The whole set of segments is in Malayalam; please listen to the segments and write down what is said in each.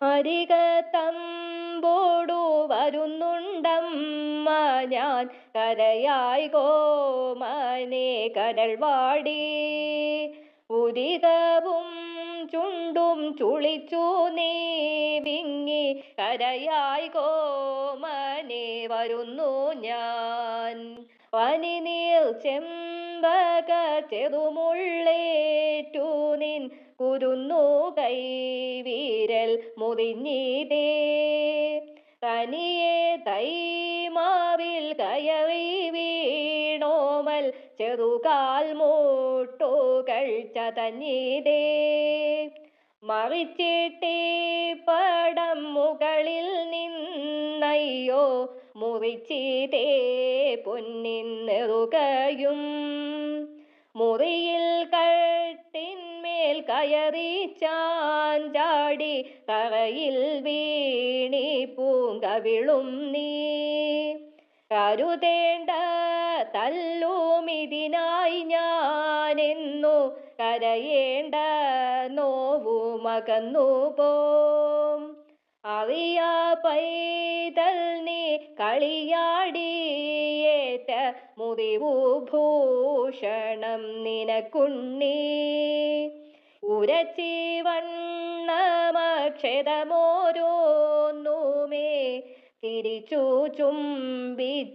അരികത്തമ്പോടു വരുന്നുണ്ടമ്മ ഞാൻ കരയായി കോമനെ കരൾവാടി ഉദിതവും ചുണ്ടും ചുളിച്ചു നീ വിങ്ങി കരയായി കോമനെ വരുന്നു ഞാൻ പനിനീർ ചെമ്പക ചെറുമുള്ളേറ്റു നിൻ കുരുന്നു കൈവിരൽ മുറിഞ്ഞിതേ തനിയെ തൈമാവിൽ കയറി വീണോമൽ ചെറുകാൽ മുട്ടുകൾ ചതഞ്ഞിതേ മറിച്ചിട്ടേ പടം മുകളിൽ നിന്നയ്യോ മുറിച്ചിതേ പൊന്നിൻ നെറുകയും മുറിയിൽ കട്ടിന്മേൽ കയറി ചാഞ്ചാടി തറയിൽ വീണി പൂങ്കവിളും നീ കരുതേണ്ട തല്ലുമിതിനായി ഞാനെന്നു കരയേണ്ട നോവുമകന്നു പോം അറിയാ പൈതൽ നീ കളിയാടിയേറ്റ മുറിവു ഭൂഷണം നിനക്കുണ്ണി ഉരച്ചി വണ്ണമക്ഷതമോരോന്നുമേ തിരിച്ചു ചുംബിച്ചാളുടനമ്മ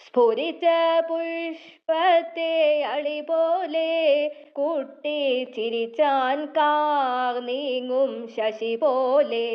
സ്ഫുരിച്ച പുഷ്പത്തെ അളിപോലെ കുട്ടി ചിരിച്ചാൻ കാർ നീങ്ങും ശശി പോലെ